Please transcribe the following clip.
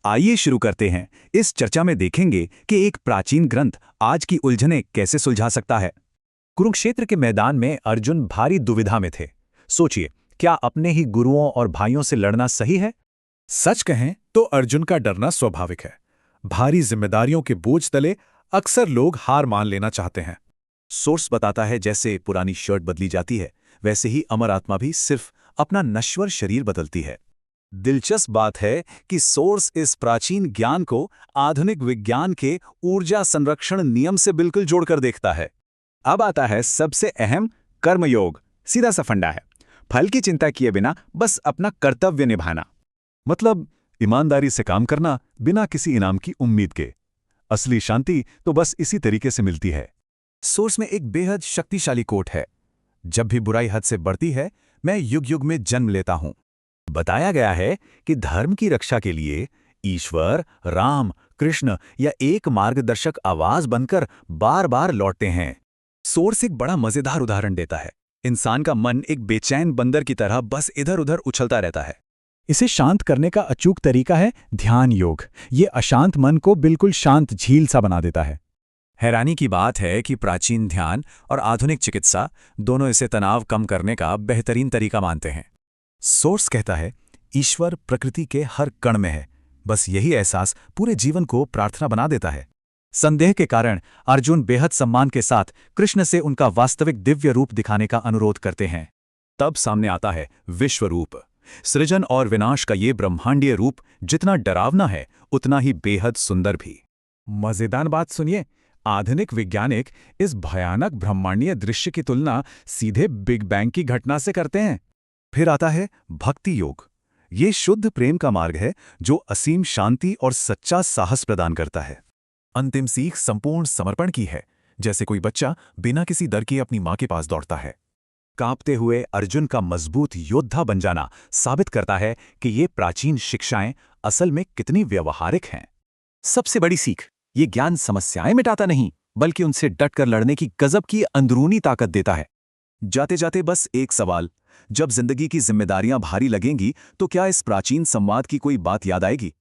आइए शुरू करते हैं। इस चर्चा में देखेंगे कि एक प्राचीन ग्रंथ आज की उलझनें कैसे सुलझा सकता है। कुरुक्षेत्र के मैदान में अर्जुन भारी दुविधा में थे। सोचिए, क्या अपने ही गुरुओं और भाइयों से लड़ना सही है? सच कहें तो अर्जुन का डरना स्वाभाविक है। भारी जिम्मेदारियों के बोझ तले अक्सर लोग हार मान लेना चाहते हैं। सोर्स बताता है, जैसे पुरानी शर्ट बदली जाती है, वैसे ही अमर आत्मा भी सिर्फ अपना नश्वर शरीर बदलती है। दिलचस्प बात है कि सोर्स इस प्राचीन ज्ञान को आधुनिक विज्ञान के ऊर्जा संरक्षण नियम से बिल्कुल जोड़कर देखता है। अब आता है सबसे अहम, कर्मयोग। सीधा सा फंडा है, फल की चिंता किए बिना बस अपना कर्तव्य निभाना। मतलब ईमानदारी से काम करना बिना किसी इनाम की उम्मीद के। असली शांति तो बस इसी तरीके से मिलती है। सोर्स में एक बेहद शक्तिशाली कोट है, जब भी बुराई हद से बढ़ती है, मैं युग युग में जन्म लेता हूं। बताया गया है कि धर्म की रक्षा के लिए ईश्वर, राम, कृष्ण या एक मार्गदर्शक आवाज बनकर बार बार लौटते हैं। सोर्स एक बड़ा मजेदार उदाहरण देता है। इंसान का मन एक बेचैन बंदर की तरह बस इधर उधर उछलता रहता है। इसे शांत करने का अचूक तरीका है ध्यान योग। ये अशांत मन को बिल्कुल शांत झील सा बना देता है। हैरानी की बात है कि प्राचीन ध्यान और आधुनिक चिकित्सा दोनों इसे तनाव कम करने का बेहतरीन तरीका मानते हैं। सोर्स कहता है, ईश्वर प्रकृति के हर कण में है, बस यही एहसास पूरे जीवन को प्रार्थना बना देता है। संदेह के कारण अर्जुन बेहद सम्मान के साथ कृष्ण से उनका वास्तविक दिव्य रूप दिखाने का अनुरोध करते हैं। तब सामने आता है विश्व रूप। सृजन और विनाश का ये ब्रह्मांडीय रूप जितना डरावना है, उतना ही बेहद सुंदर भी। मजेदार बात सुनिए, आधुनिक वैज्ञानिक इस भयानक ब्रह्मांडीय दृश्य की तुलना सीधे बिग बैंग की घटना से करते हैं। फिर आता है भक्ति योग। ये शुद्ध प्रेम का मार्ग है जो असीम शांति और सच्चा साहस प्रदान करता है। अंतिम सीख संपूर्ण समर्पण की है, जैसे कोई बच्चा बिना किसी डर के अपनी मां के पास दौड़ता है। कांपते हुए अर्जुन का मजबूत योद्धा बन जाना साबित करता है कि ये प्राचीन शिक्षाएं असल में कितनी व्यवहारिक हैं। सबसे बड़ी सीख, ये ज्ञान समस्याएं मिटाता नहीं, बल्कि उनसे डटकर लड़ने की गजब की अंदरूनी ताकत देता है। जाते जाते बस एक सवाल, जब जिंदगी की जिम्मेदारियां भारी लगेंगी तो क्या इस प्राचीन संवाद की कोई बात याद आएगी?